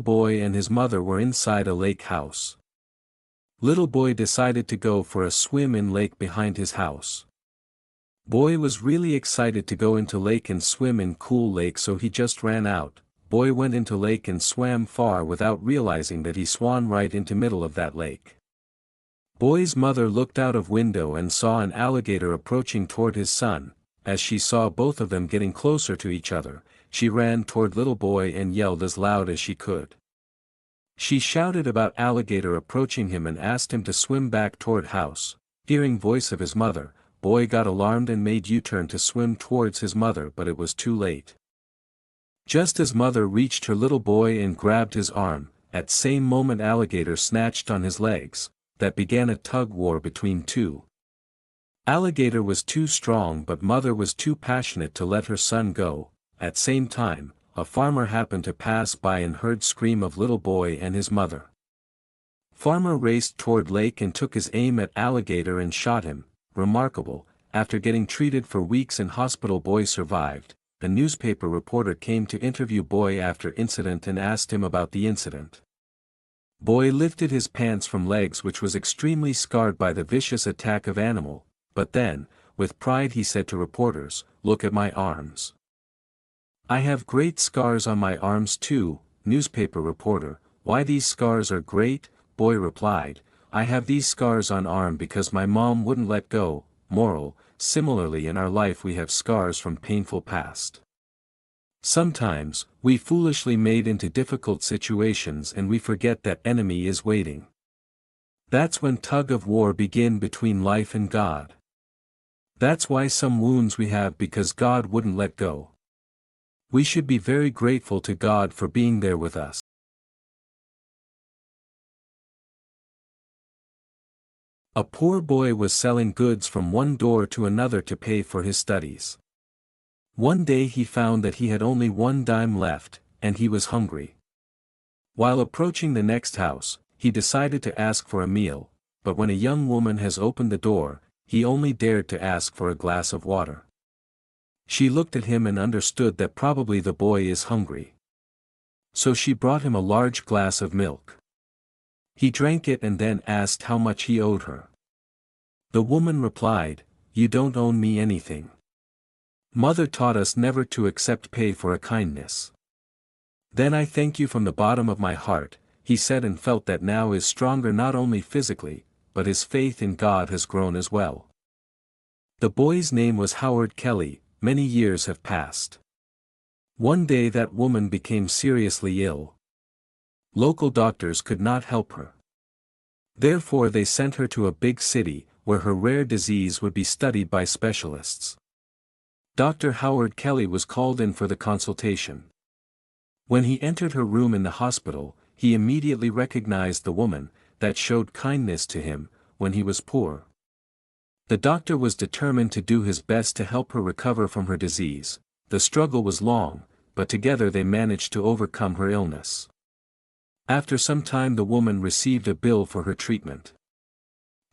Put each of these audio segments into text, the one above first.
boy and his mother were inside a lake house. Little boy decided to go for a swim in lake behind his house. Boy was really excited to go into lake and swim in cool lake, so he just ran out. Boy went into lake and swam far without realizing that he swam right into middle of that lake. Boy's mother looked out of window and saw an alligator approaching toward his son. As she saw both of them getting closer to each other, she ran toward little boy and yelled as loud as she could. She shouted about alligator approaching him and asked him to swim back toward house. Hearing voice of his mother, boy got alarmed and made U-turn to swim towards his mother, but it was too late. Just as mother reached her little boy and grabbed his arm, at same moment alligator snatched on his legs. That began a tug war between two. Alligator was too strong, but mother was too passionate to let her son go. At same time, a farmer happened to pass by and heard scream of little boy and his mother. Farmer raced toward lake and took his aim at alligator and shot him. Remarkable, after getting treated for weeks in hospital, boy survived. The newspaper reporter came to interview boy after incident and asked him about the incident. Boy lifted his pants from legs, which was extremely scarred by the vicious attack of animal, but then, with pride he said to reporters, "Look at my arms. I have great scars on my arms too." Newspaper reporter, "Why these scars are great?" Boy replied, "I have these scars on arm because my mom wouldn't let go." Moral: similarly in our life we have scars from painful past. Sometimes, we foolishly made into difficult situations and we forget that enemy is waiting. That's when tug of war begin between life and God. That's why some wounds we have because God wouldn't let go. We should be very grateful to God for being there with us. A poor boy was selling goods from one door to another to pay for his studies. One day he found that he had only 1 dime left, and he was hungry. While approaching the next house, he decided to ask for a meal, but when a young woman has opened the door, he only dared to ask for a glass of water. She looked at him and understood that probably the boy is hungry. So she brought him a large glass of milk. He drank it and then asked how much he owed her. The woman replied, "You don't owe me anything. Mother taught us never to accept pay for a kindness." "Then I thank you from the bottom of my heart," he said, and felt that now is stronger not only physically, but his faith in God has grown as well. The boy's name was Howard Kelly. Many years have passed. One day that woman became seriously ill. Local doctors could not help her. Therefore they sent her to a big city, where her rare disease would be studied by specialists. Dr. Howard Kelly was called in for the consultation. When he entered her room in the hospital, he immediately recognized the woman that showed kindness to him when he was poor. The doctor was determined to do his best to help her recover from her disease. The struggle was long, but together they managed to overcome her illness. After some time the woman received a bill for her treatment.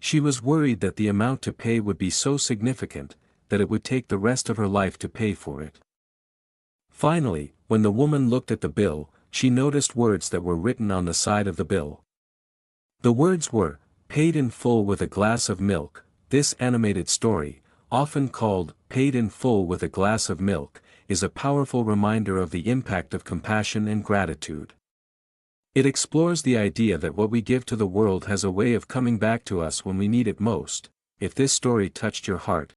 She was worried that the amount to pay would be so significant, that it would take the rest of her life to pay for it. Finally, when the woman looked at the bill, she noticed words that were written on the side of the bill. The words were, "Paid in full with a glass of milk." This animated story, often called "Paid in Full with a Glass of Milk," is a powerful reminder of the impact of compassion and gratitude. It explores the idea that what we give to the world has a way of coming back to us when we need it most. If this story touched your heart,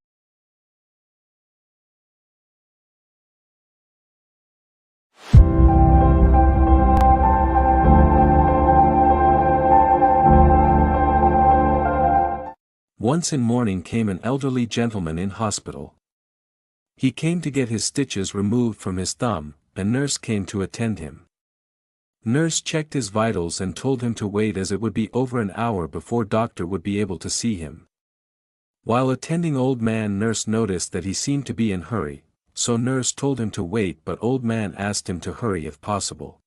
once in morning came an elderly gentleman in hospital. He came to get his stitches removed from his thumb. A nurse came to attend him. Nurse checked his vitals and told him to wait as it would be over an hour before doctor would be able to see him. While attending old man, nurse noticed that he seemed to be in hurry, so nurse told him to wait, but old man asked him to hurry if possible.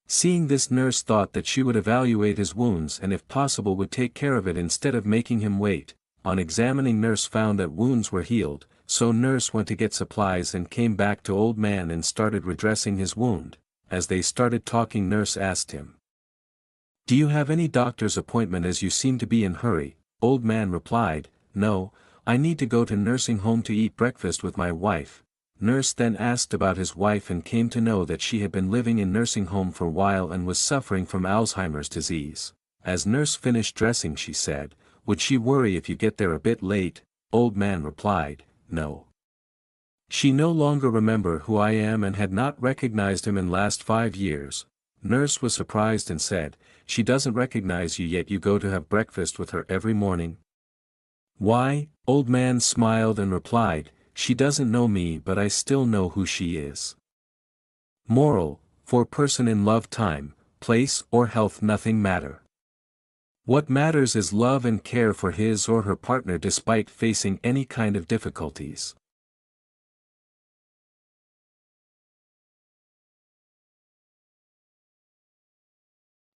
Seeing this, nurse thought that she would evaluate his wounds and if possible would take care of it instead of making him wait. On examining, nurse found that wounds were healed, so nurse went to get supplies and came back to old man and started redressing his wound. As they started talking, Nurse asked him, "Do you have any doctor's appointment, as you seem to be in hurry?" Old man replied, "No, I need to go to nursing home to eat breakfast with my wife." Nurse then asked about his wife and came to know that she had been living in nursing home for a while and was suffering from Alzheimer's disease. As Nurse finished dressing, she said, "Would she worry if you get there a bit late?" Old man replied, "No. She no longer remember who I am and had not recognized him in last 5 years." Nurse was surprised and said, "She doesn't recognize you, yet you go to have breakfast with her every morning?" "Why?" Old man smiled and replied, "She doesn't know me, but I still know who she is." Moral: for person in love, time, place or health nothing matter. What matters is love and care for his or her partner despite facing any kind of difficulties.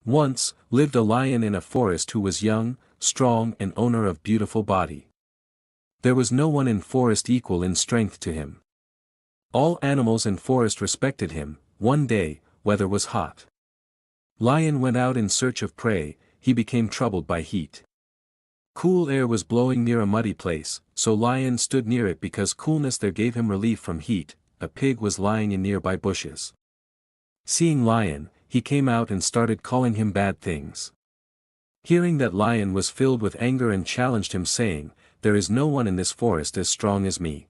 Once lived a lion in a forest who was young, strong and owner of beautiful body. There was no one in forest equal in strength to him. All animals in forest respected him. One day, weather was hot. Lion went out in search of prey. He became troubled by heat. Cool air was blowing near a muddy place, so Lion stood near it because coolness there gave him relief from heat. A pig was lying in nearby bushes. Seeing Lion, he came out and started calling him bad things. Hearing that, Lion was filled with anger and challenged him, saying, "There is no one in this forest as strong as me.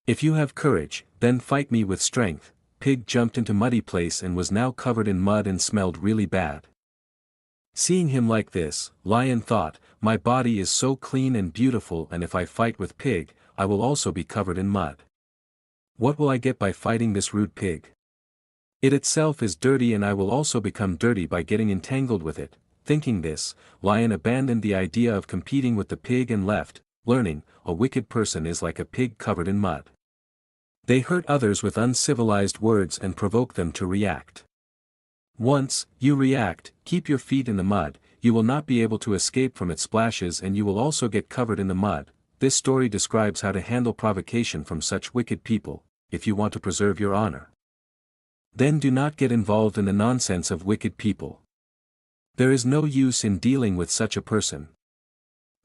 If you have courage, then fight me with strength." Pig jumped into muddy place and was now covered in mud and smelled really bad. Seeing him like this, Lion thought, "My body is so clean and beautiful, and if I fight with Pig, I will also be covered in mud. What will I get by fighting this rude pig? It itself is dirty, and I will also become dirty by getting entangled with it." Thinking this, Lion abandoned the idea of competing with the pig and left, learning, a wicked person is like a pig covered in mud. They hurt others with uncivilized words and provoke them to react. Once you react, keep your feet in the mud, you will not be able to escape from its splashes, and you will also get covered in the mud. This story describes how to handle provocation from such wicked people, if you want to preserve your honor. Then do not get involved in the nonsense of wicked people. There is no use in dealing with such a person.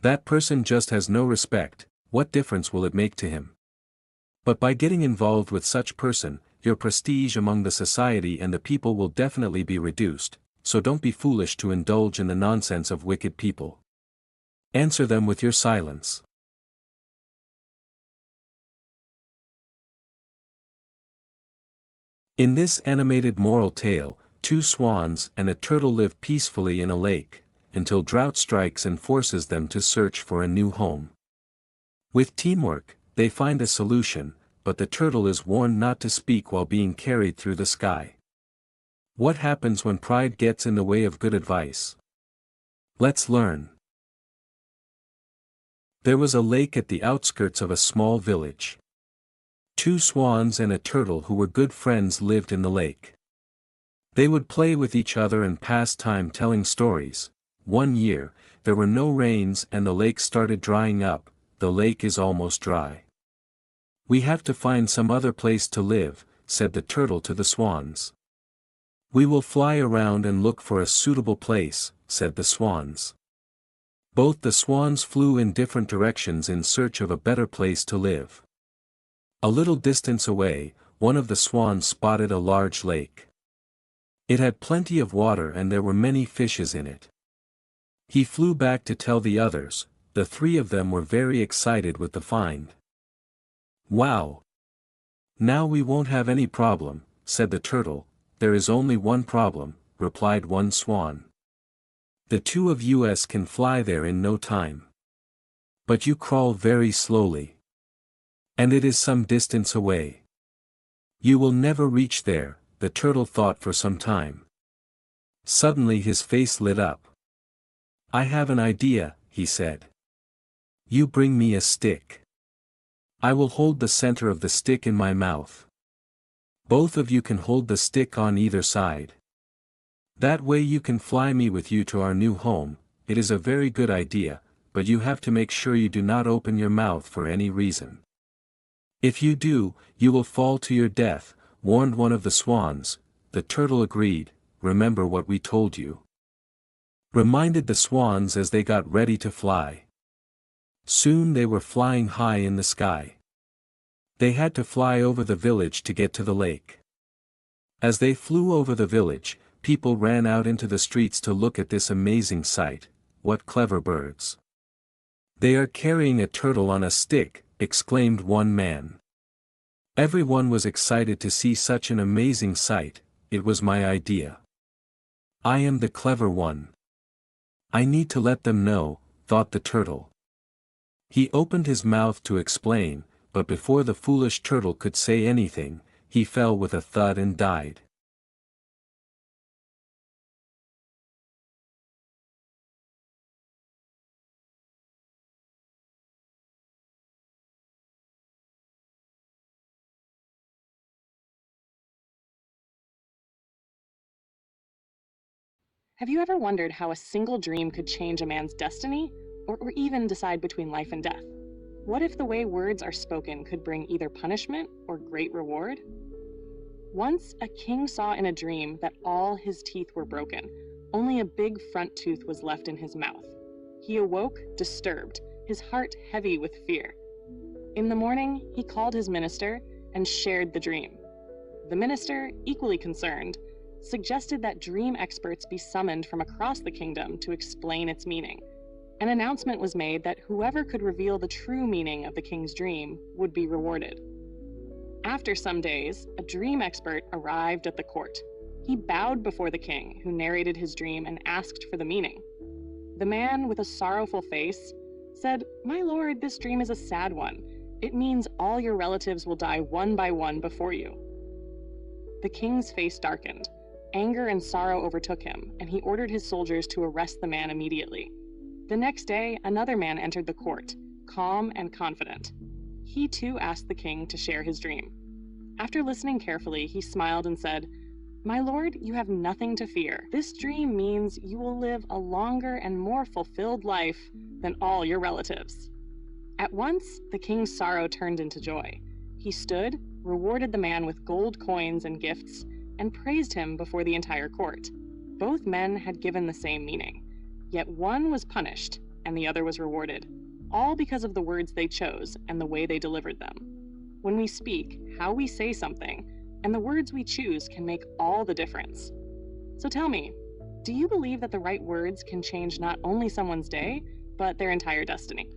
That person just has no respect. What difference will it make to him? But by getting involved with such person, your prestige among the society and the people will definitely be reduced, so don't be foolish to indulge in the nonsense of wicked people. Answer them with your silence. In this animated moral tale, 2 swans and a turtle live peacefully in a lake, until drought strikes and forces them to search for a new home. With teamwork, they find a solution, but the turtle is warned not to speak while being carried through the sky. What happens when pride gets in the way of good advice? Let's learn. There was a lake at the outskirts of a small village. 2 swans and a turtle who were good friends lived in the lake. They would play with each other and pass time telling stories. One year, there were no rains and the lake started drying up. The lake is almost dry. "We have to find some other place to live," said the turtle to the swans. "We will fly around and look for a suitable place," said the swans. Both the swans flew in different directions in search of a better place to live. A little distance away, one of the swans spotted a large lake. It had plenty of water and there were many fishes in it. He flew back to tell the others. The 3 of them were very excited with the find. "Wow! Now we won't have any problem," said the turtle. "There is only one problem," replied one swan. "The 2 of us can fly there in no time. But you crawl very slowly. And it is some distance away. You will never reach there." The turtle thought for some time. Suddenly his face lit up. "I have an idea," he said. "You bring me a stick. I will hold the center of the stick in my mouth. Both of you can hold the stick on either side. That way you can fly me with you to our new home." "It is a very good idea, but you have to make sure you do not open your mouth for any reason. If you do, you will fall to your death," warned one of the swans. the turtle agreed, remember what we told you. Reminded the swans as they got ready to fly. Soon they were flying high in the sky. They had to fly over the village to get to the lake. As they flew over the village, people ran out into the streets to look at this amazing sight. What clever birds! They are carrying a turtle on a stick, exclaimed one man. Everyone was excited to see such an amazing sight. It was my idea. I am the clever one. I need to let them know, thought the turtle. He opened his mouth to explain, but before the foolish turtle could say anything, he fell with a thud and died. Have you ever wondered how a single dream could change a man's destiny, or even decide between life and death? What if the way words are spoken could bring either punishment or great reward? Once, a king saw in a dream that all his teeth were broken. Only a big front tooth was left in his mouth. He awoke disturbed, his heart heavy with fear. In the morning, he called his minister and shared the dream. The minister, equally concerned, suggested that dream experts be summoned from across the kingdom to explain its meaning. An announcement was made that whoever could reveal the true meaning of the king's dream would be rewarded. After some days, a dream expert arrived at the court. He bowed before the king, who narrated his dream and asked for the meaning. The man, with a sorrowful face, said, "My lord, this dream is a sad one. It means all your relatives will die one by one before you." The king's face darkened. Anger and sorrow overtook him, and he ordered his soldiers to arrest the man immediately. The next day, another man entered the court, calm and confident. He too asked the king to share his dream. After listening carefully, he smiled and said, "My lord, you have nothing to fear. This dream means you will live a longer and more fulfilled life than all your relatives." At once, the king's sorrow turned into joy. He stood, rewarded the man with gold coins and gifts, and praised him before the entire court. Both men had given the same meaning, yet one was punished and the other was rewarded, all because of the words they chose and the way they delivered them. When we speak, how we say something, and the words we choose can make all the difference. So tell me, do you believe that the right words can change not only someone's day, but their entire destiny?